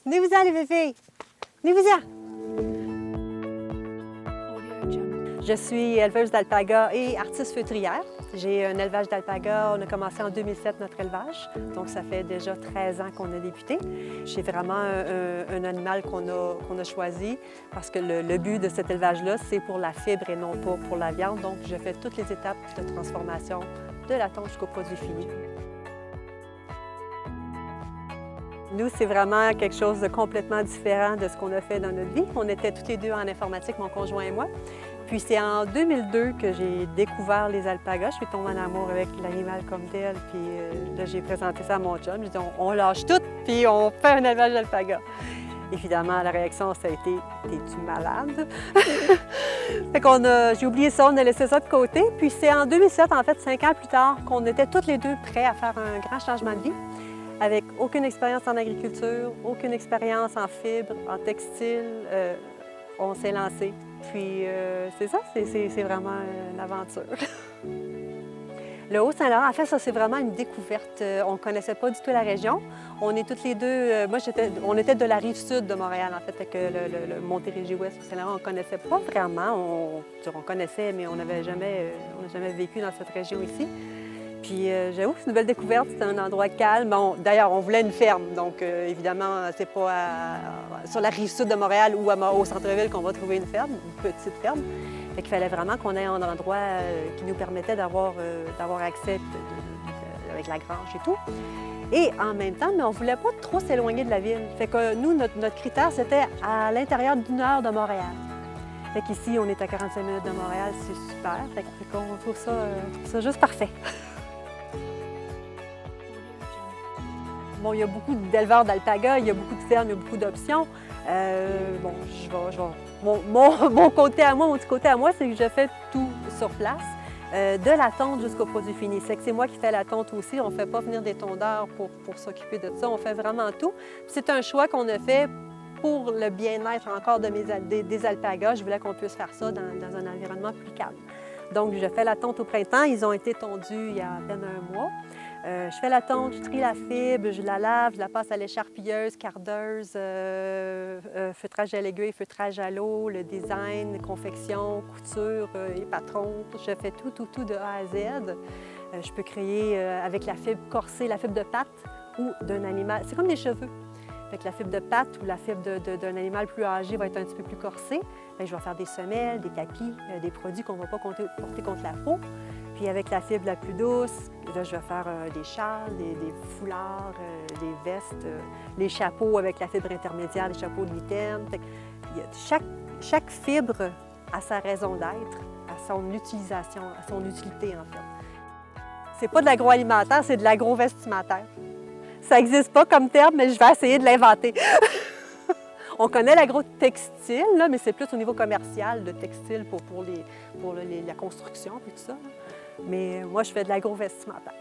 Venez-vous-en, les bébés! Venez-vous-en! Je suis éleveuse d'alpagas et artiste feutrière. J'ai un élevage d'alpagas. On a commencé en 2007 notre élevage, donc ça fait déjà 13 ans qu'on a débuté. C'est vraiment un animal qu'on a choisi parce que le but de cet élevage-là, c'est pour la fibre et non pas pour la viande. Donc, je fais toutes les étapes de transformation de la tonte jusqu'au produit fini. Nous, c'est vraiment quelque chose de complètement différent de ce qu'on a fait dans notre vie. On était tous les deux en informatique, mon conjoint et moi. Puis c'est en 2002 que j'ai découvert les alpagas. Je suis tombée en amour avec l'animal comme tel. Puis là, j'ai présenté ça à mon chum. J'ai dit, on lâche tout, puis on fait un élevage d'alpagas. Évidemment, la réaction, ça a été « T'es-tu malade? » Fait qu'on j'ai oublié ça, on a laissé ça de côté. Puis c'est en 2007, en fait, 5 ans plus tard, qu'on était tous les deux prêts à faire un grand changement de vie. Avec aucune expérience en agriculture, aucune expérience en fibre, en textile, on s'est lancé. Puis c'est ça, c'est vraiment une aventure. Le Haut-Saint-Laurent, en fait, ça, c'est vraiment une découverte. On ne connaissait pas du tout la région. On est toutes les deux... on était de la rive sud de Montréal, en fait, avec le Montérégie-Ouest, Haut-Saint-Laurent, on ne connaissait pas vraiment. On connaissait, mais on n'a jamais vécu dans cette région ici. Puis j'avoue, c'est une belle découverte, c'est un endroit calme. Bon, d'ailleurs, on voulait une ferme, donc évidemment, c'est pas sur la rive sud de Montréal ou au centre-ville qu'on va trouver une ferme, une petite ferme. Fait qu'il fallait vraiment qu'on ait un endroit qui nous permettait d'avoir accès avec la grange et tout. Et en même temps, mais on ne voulait pas trop s'éloigner de la ville. Fait que nous, notre critère, c'était à l'intérieur d'1 heure de Montréal. Fait qu'ici, on est à 45 minutes de Montréal, c'est super. Fait qu'on trouve ça juste parfait. Bon, il y a beaucoup d'éleveurs d'alpagas, il y a beaucoup de fermes, il y a beaucoup d'options. Mon côté à moi, mon petit côté à moi, c'est que je fais tout sur place, de la tonte jusqu'au produit fini. C'est que c'est moi qui fais la tonte aussi. On ne fait pas venir des tondeurs pour s'occuper de ça. On fait vraiment tout. C'est un choix qu'on a fait pour le bien-être encore des alpagas. Je voulais qu'on puisse faire ça dans un environnement plus calme. Donc, je fais la tonte au printemps. Ils ont été tondus il y a à peine 1 mois. Je fais la tonte, je trie la fibre, je la lave, je la passe à l'écharpilleuse, cardeuse, feutrage à l'aiguille, feutrage à l'eau, le design, confection, couture, épatron. Je fais tout de A à Z. Je peux créer avec la fibre corsée, la fibre de patte ou d'un animal. C'est comme des cheveux. Fait que la fibre de patte ou la fibre d'un animal plus âgé va être un petit peu plus corsée. Bien, je vais faire des semelles, des tapis, des produits qu'on ne va pas porter contre la peau. Puis avec la fibre la plus douce, là, je vais faire des châles, des foulards, des vestes, les chapeaux avec la fibre intermédiaire, les chapeaux de mitaine. Chaque fibre a sa raison d'être, à son utilisation, à son utilité en fait. C'est pas de l'agroalimentaire, c'est de l'agro-vestimentaire. Ça n'existe pas comme terme, mais je vais essayer de l'inventer. On connaît l'agro-textile, mais c'est plus au niveau commercial, le textile pour la construction et tout ça. Mais moi, je fais de l'agro-vestimentaire.